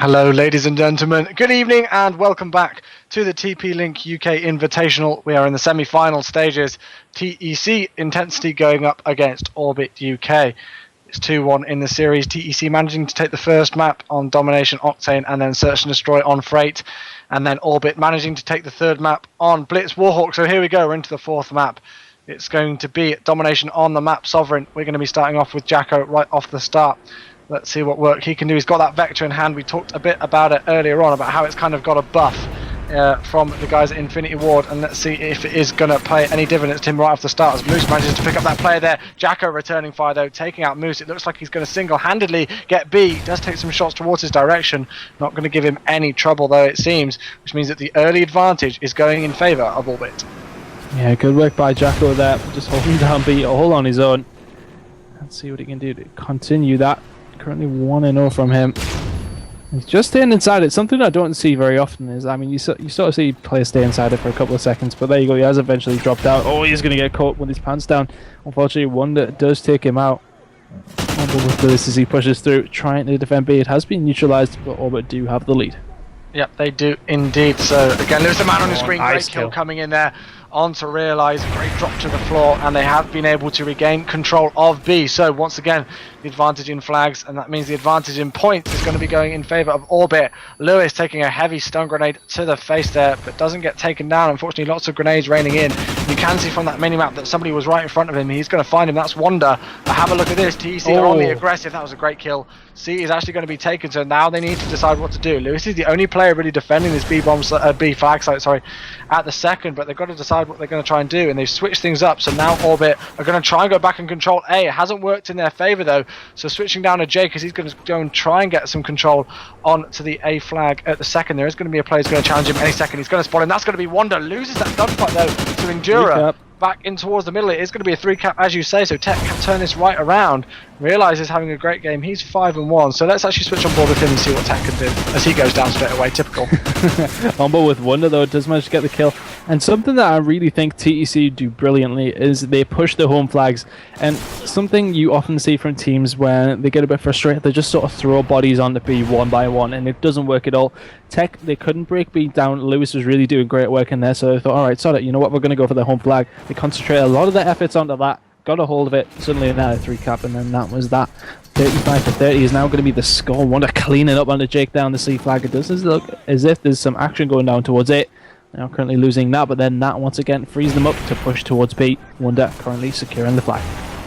Hello ladies and gentlemen, good evening and welcome back to the TP-LINK UK Invitational. We are in the semi-final stages, TEC intensity going up against Orbit UK. It's 2-1 in the series, TEC managing to take the first map on Domination Octane and then Search and Destroy on Freight, and then Orbit managing to take the third map on Blitz Warhawk. So here we go, we're into the fourth map. It's going to be Domination on the map Sovereign. We're going to be starting off with Jacko right off the start. Let's see what work he can do. He's got that Vector in hand. We talked a bit about it earlier on, about how it's kind of got a buff from the guys at Infinity Ward, and let's see if it is going to pay any dividends to him right off the start as Moose manages to pick up that player there. Jacko returning fire though, taking out Moose. It looks like he's going to single-handedly get B. He does take some shots towards his direction. Not going to give him any trouble though, it seems, which means that the early advantage is going in favour of Orbit. Yeah, good work by Jacko there, just holding down B all on his own. Let's see what he can do to continue that. Currently 1-0 from him. He's just staying inside it. Something I don't see very often is, I mean, you sort of see players stay inside it for a couple of seconds, but there you go, he has eventually dropped out. Oh, he's going to get caught with his pants down. Unfortunately, Wonder does take him out. With Lewis as he pushes through, trying to defend B. It has been neutralized, but Orbit do have the lead. Yep, they do indeed. So again, there's a man on the screen. Great kill coming in there onto Realize. Great drop to the floor, and they have been able to regain control of B. So once again, the advantage in flags, and that means the advantage in points is going to be going in favour of Orbit. Lewis taking a heavy stun grenade to the face there, but doesn't get taken down. Unfortunately, lots of grenades raining in. You can see from that mini-map that somebody was right in front of him. He's going to find him. That's Wonder. But have a look at this. TEC are on the aggressive. That was a great kill. C is actually going to be taken, so now they need to decide what to do. Lewis is the only player really defending this B flag site, sorry, at the second, but they've got to decide what they're going to try and do, and they've switched things up. So now Orbit are going to try and go back and control A. It hasn't worked in their favour though, so switching down to J, because he's going to go and try and get some control on to the A flag at the second. There is going to be a player who's going to challenge him any second. He's going to spot him. That's going to be Wonder. Loses that gunfight though to Endura. Back in towards the middle. It is going to be a 3-cap as you say, so Tech can turn this right around. Realize is having a great game. He's 5-1, so let's actually switch on board with him and see what Tech can do as he goes down straight away. Typical. On board with Wonder though, does manage to get the kill, and something that I really think TEC do brilliantly is they push the home flags, and something you often see from teams when they get a bit frustrated, they just sort of throw bodies onto B one by one, and it doesn't work at all. Tech, they couldn't break B down. Lewis was really doing great work in there, so they thought, alright, sod it, you know what, we're going to go for the home flag. They concentrate a lot of their efforts onto that, got a hold of it, suddenly another 3-cap, and then that was that. 35-30 is now going to be the score. Wonder cleaning up onto Jake down the C flag. It does look as if there's some action going down towards it. Now currently losing that, but then that once again frees them up to push towards B. Wonder currently securing the flag.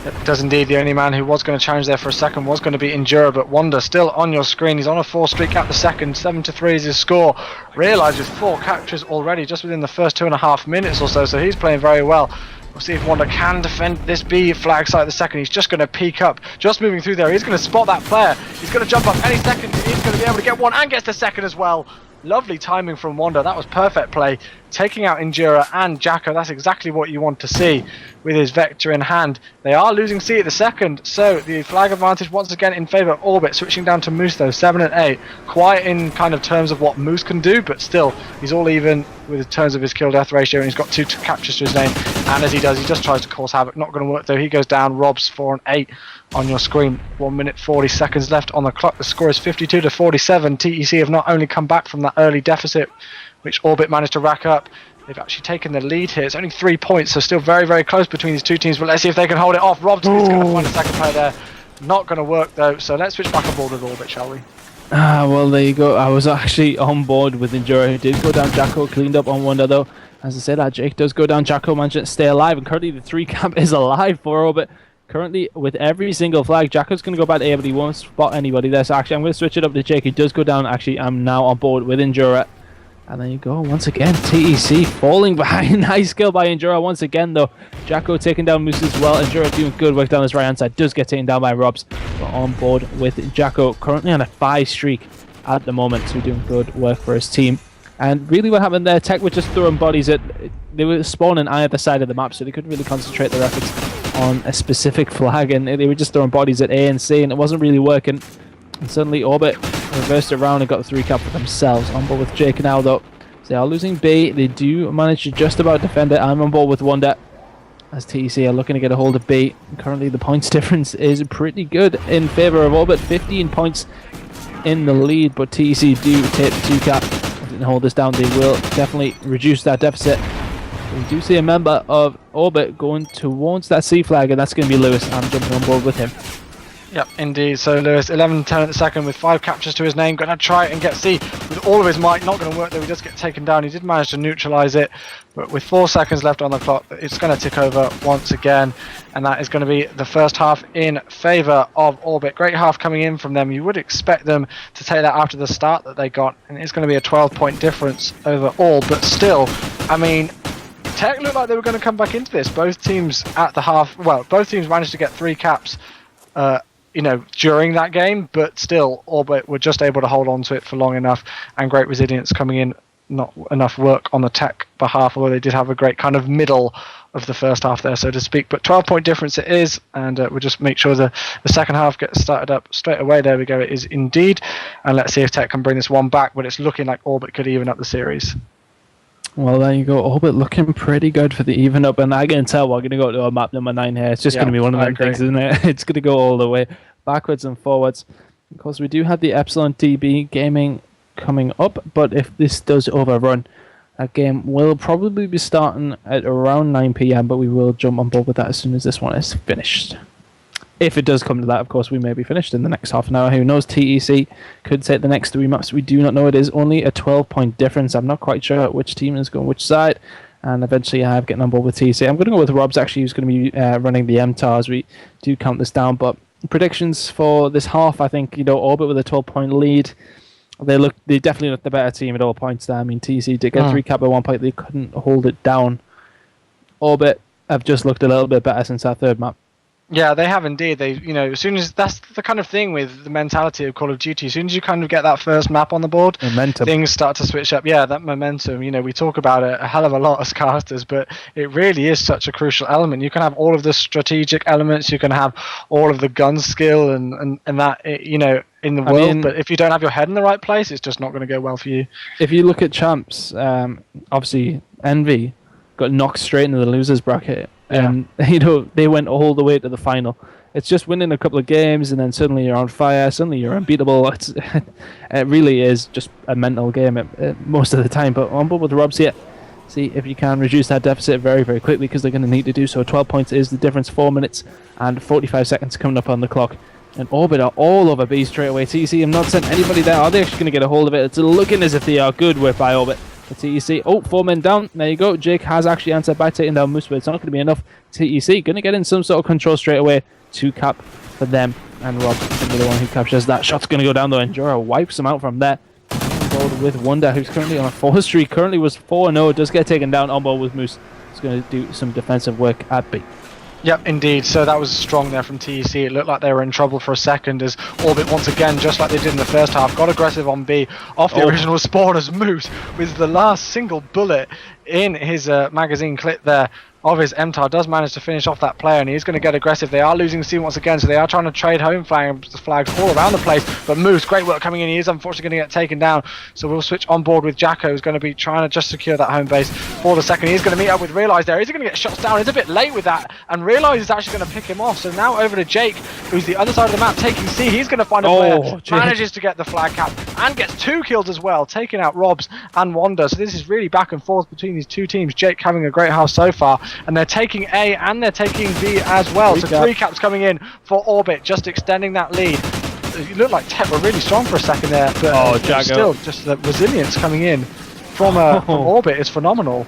It does indeed. The only man who was going to challenge there for a second was going to be Endura, but Wonder still on your screen. He's on a 4 streak at the second. 7-3 is his score. Realize with 4 captures already just within the first 2.5 minutes or so, so he's playing very well. We'll see if Wonder can defend this B flag site at the second. He's just going to peek up, just moving through there. He's going to spot that player. He's going to jump up any second. He's going to be able to get one and gets the second as well. Lovely timing from Wonder. That was perfect play. Taking out Endura and Jacko. That's exactly what you want to see with his Vector in hand. They are losing C at the second, so the flag advantage once again in favour of Orbit. Switching down to Moose though, 7 and 8. Quite in kind of terms of what Moose can do, but still, he's all even with terms of his kill-death ratio, and he's got 2 captures to his name. And as he does, he just tries to cause havoc. Not going to work though. He goes down. Rob's 4 and 8 on your screen. 1 minute 40 seconds left on the clock. The score is 52-47. TEC have not only come back from that early deficit, which Orbit managed to rack up, they've actually taken the lead here. It's only 3 points, so still very, very close between these two teams. But let's see if they can hold it off. Rob's going to find a second player there. Not going to work though. So let's switch back on board with Orbit, shall we? Well, there you go. I was actually on board with Endura, who did go down. Jacko cleaned up on Wonder though. As I said, that Jake does go down. Jacko managed to stay alive, and currently the 3-cap is alive for Orbit. Currently, with every single flag, Jacko's going to go back to A, but he won't spot anybody there. So actually, I'm going to switch it up to Jake. He does go down. Actually, I'm now on board with Endura. And there you go. Once again, TEC falling behind. Nice kill by Endura once again, though. Jacko taking down Moose as well. Endura doing good work down this right-hand side. Does get taken down by Robs. But on board with Jacko. Currently on a 5 streak at the moment. So doing good work for his team. And really what happened there, Tech were just throwing bodies at... They were spawning either side of the map, so they couldn't really concentrate their efforts on a specific flag. And they were just throwing bodies at A and C, and it wasn't really working. And suddenly Orbit reversed it around and got the 3-cap for themselves. On board with Jake now, though. So they are losing B. They do manage to just about defend it. I'm on board with Wonder, as TEC are looking to get a hold of B. And currently the points difference is pretty good in favour of Orbit. 15 points in the lead, but TEC do take the 2 cap. Didn't hold this down. They will definitely reduce that deficit. We do see a member of Orbit going towards that C flag, and that's going to be Lewis. I'm jumping on board with him. Yep, indeed. So Lewis, 11-10 at the second with 5 captures to his name. Going to try and get C with all of his might. Not going to work though. He does get taken down. He did manage to neutralise it, but with 4 seconds left on the clock, it's going to tick over once again, and that is going to be the first half in favour of Orbit. Great half coming in from them. You would expect them to take that after the start that they got, and it's going to be a 12-point difference overall. But still, I mean, TEC looked like they were going to come back into this. Both teams at the half, well, both teams managed to get 3 caps, during that game, but still, Orbit were just able to hold on to it for long enough, and great resilience coming in. Not enough work on the TEC behalf, although they did have a great kind of middle of the first half there, so to speak. But 12-point difference it is, and we'll just make sure the second half gets started up straight away. There we go, it is indeed. And let's see if TEC can bring this one back, but it's looking like Orbit could even up the series. Well, there you go. Orbit looking pretty good for the even up, and I can tell we're going to go to a map number 9 here. It's just going to be one of them things, isn't it? It's going to go all the way backwards and forwards. Of course, we do have the Epsilon DB gaming coming up, but if this does overrun, that game will probably be starting at around 9 PM, but we will jump on board with that as soon as this one is finished. If it does come to that, of course, we may be finished in the next half an hour. Who knows? TEC could take the next 3 maps. We do not know. It is only a 12-point difference. I'm not quite sure which team is going which side. And eventually I have getting on board with TEC. I'm going to go with Rob's, actually, who's going to be running the MTAR as we do count this down. But predictions for this half, I think, Orbit with a 12-point lead. They definitely look the better team at all points there. I mean, TEC did get 3 cap at one point. They couldn't hold it down. Orbit have just looked a little bit better since our 3rd map. Yeah, they have indeed. They, as soon as that's the kind of thing with the mentality of Call of Duty. As soon as you kind of get that first map on the board, momentum, things start to switch up. Yeah, that momentum. We talk about it a hell of a lot as casters, but it really is such a crucial element. You can have all of the strategic elements. You can have all of the gun skill and that in the world. But if you don't have your head in the right place, it's just not going to go well for you. If you look at champs, obviously Envy got knocked straight into the losers bracket. And they went all the way to the final. It's just winning a couple of games, and then suddenly you're on fire. Suddenly you're unbeatable. It really is just a mental game most of the time. But on board with Rob's here. See if you can reduce that deficit very, very quickly, because they're going to need to do so. 12 points is the difference. 4 minutes and 45 seconds coming up on the clock. And Orbit are all over B straight away. TEC have not sent anybody there. Are they actually going to get a hold of it? It's looking as if they are good with by Orbit. TEC, 4 men down. There you go. Jake has actually answered by taking down Moose, but it's not going to be enough. TEC going to get in some sort of control straight away. 2 cap for them, and Rob going to be the one who captures that. Shot's going to go down though. Endura wipes him out from there. On board with Wonder, who's currently on a 4 streak. Currently was 4-0. Does get taken down. On board with Moose. He's going to do some defensive work at B. Yep, indeed. So that was strong there from TEC. It looked like they were in trouble for a second as Orbit once again, just like they did in the first half, got aggressive on B off the original spawn as Moose with the last single bullet in his magazine clip there of his MTAR does manage to finish off that player, and he's going to get aggressive. They are losing C once again, so they are trying to trade home flags all around the place. But Moose, great work coming in. He is unfortunately going to get taken down, so we'll switch on board with Jacko, who's going to be trying to just secure that home base for the second. He's going to meet up with Realize there. Is he going to get shots down? He's a bit late with that, and Realize is actually going to pick him off. So now over to Jake, who's the other side of the map taking C. He's going to find a player, manages to get the flag cap, and gets 2 kills as well, taking out Robs and Wanda. So this is really back and forth between these two teams. Jake having a great half so far, and they're taking A and they're taking B as well. So 3 caps coming in for Orbit, just extending that lead. It looked like TEC were really strong for a second there, but still, just the resilience coming in from Orbit is phenomenal.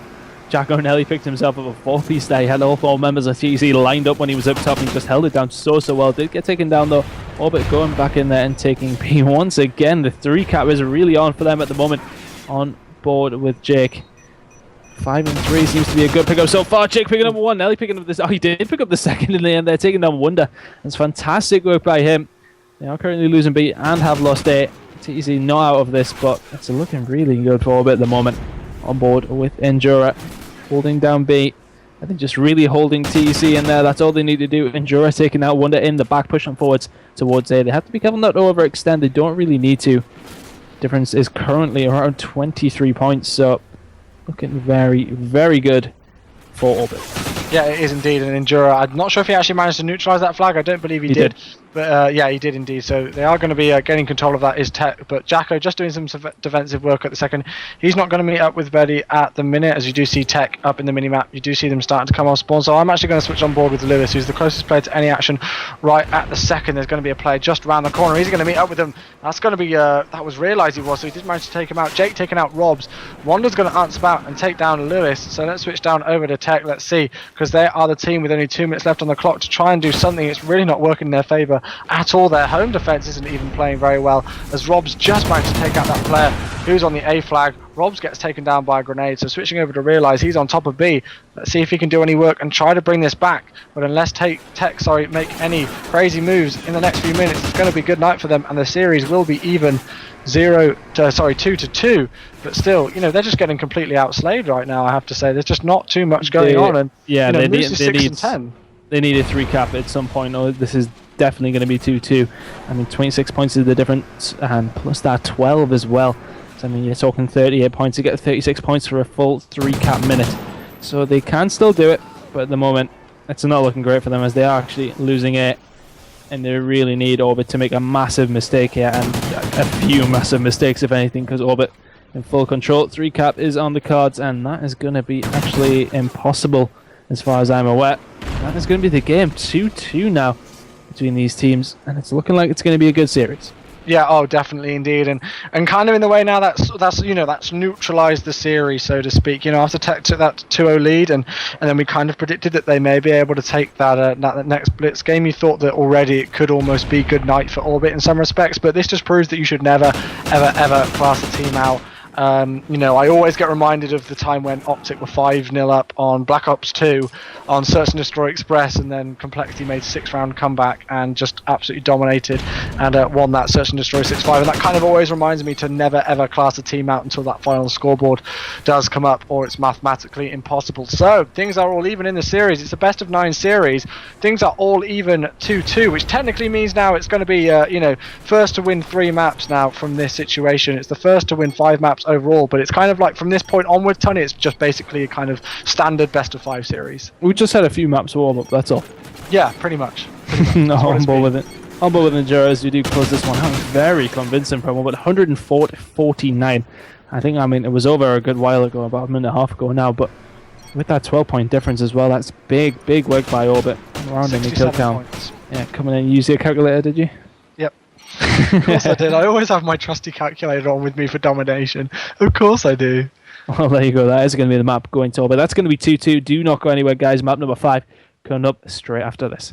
Jacko Nelly picked himself up a 4 piece there. He had all 4 members of TEC lined up when he was up top, and he just held it down so well. Did get taken down though. Orbit going back in there and taking B once again. The 3 cap is really on for them at the moment. On board with Jake. 5 and 3 seems to be a good pickup so far. Jake picking up 1. Nelly picking up this. Oh, he did pick up the second in the end. They're taking down Wonder. It's fantastic work by him. They are currently losing B and have lost A. TEC not out of this, but it's looking really good for Orbit at the moment. On board with Endura, holding down B. I think just really holding TEC in there. That's all they need to do. Endura taking out Wonder in the back, pushing forwards towards A. They have to be careful not to overextend. They don't really need to. Difference is currently around 23 points, so looking very, very good for Orbit. Yeah, it is indeed an Endura. I'm not sure if he actually managed to neutralise that flag. I don't believe he did. But yeah, he did indeed. So they are going to be getting control of that is TEC. But Jacko just doing some defensive work at the second. He's not going to meet up with Betty at the minute, as you do see TEC up in the minimap. You do see them starting to come on spawn. So I'm actually going to switch on board with Lewis, who's the closest player to any action right at the second. There's going to be a player just around the corner. He's going to meet up with him. That's going to be, that was realised he was, so he did manage to take him out. Jake taking out Robs. Wanda's going to answer back and take down Lewis. So let's switch down over to TEC. Let's see, because they are the team with only 2 minutes left on the clock to try and do something. It's really not working in their favour at all. Their home defence isn't even playing very well, as Robs just managed to take out that player who's on the A flag. Robs gets taken down by a grenade, so switching over to realise he's on top of B. Let's see if he can do any work and try to bring this back. But unless TEC make any crazy moves in the next few minutes, it's going to be good night for them, and the series will be even 2-2. But still, you know, they're just getting completely outslayed right now. I have to say, there's just not too much going on, and yeah, you know, they need 6 and 10. They need a 3-cap at some point. Oh, this is definitely going to be 2-2. I mean, 26 points is the difference, and plus that 12 as well. So I mean, you're talking 38 points to get 36 points for a full 3-cap minute. So they can still do it, but at the moment, it's not looking great for them, as they are actually losing it, and they really need Orbit to make a massive mistake here, and a few massive mistakes if anything, because Orbit in full control. 3-cap is on the cards, and that is going to be actually impossible as far as I'm aware. That is going to be the game. 2-2 now between these teams, and it's looking like it's going to be a good series. Yeah, oh, definitely indeed, and kind of in the way now that's you know, that's neutralised the series, so to speak. You know, after TEC took that 2-0 lead, and then we kind of predicted that they may be able to take that next Blitz game. You thought that already it could almost be good night for Orbit in some respects, but this just proves that you should never, ever class a team out. You know, I always get reminded of the time when Optic were 5-0 up on Black Ops 2 on Search and Destroy Express, and then Complexity made 6-round comeback and just absolutely dominated and won that Search and Destroy 6-5. And that kind of always reminds me to never ever class a team out until that final scoreboard does come up, or it's mathematically impossible. So things are all even in the series. It's a best of 9 series. Things are all even 2-2, which technically means now it's going to be you know, first to win 3 maps now from this situation. It's the first to win 5 maps overall, but it's kind of like from this point onward, Tony, it's just basically a kind of standard best of 5 series. We just had a few maps warm up, that's all. Yeah, pretty much. No, on board with it. On board with Enduros, we do close this one out. Very convincing promo, but 104-49. I think, I mean, it was over a good while ago, about a minute and a half ago now, but with that 12-point difference as well, that's big work by Orbit. Rounding the kill count. Yeah, coming in, you use your calculator, did you? Yep. Of course I did. I always have my trusty calculator on with me for domination. Of course I do. Well, there you go. That is going to be the map going to Orbit. That's going to be 2-2. Do not go anywhere, guys. Map number 5 coming up straight after this.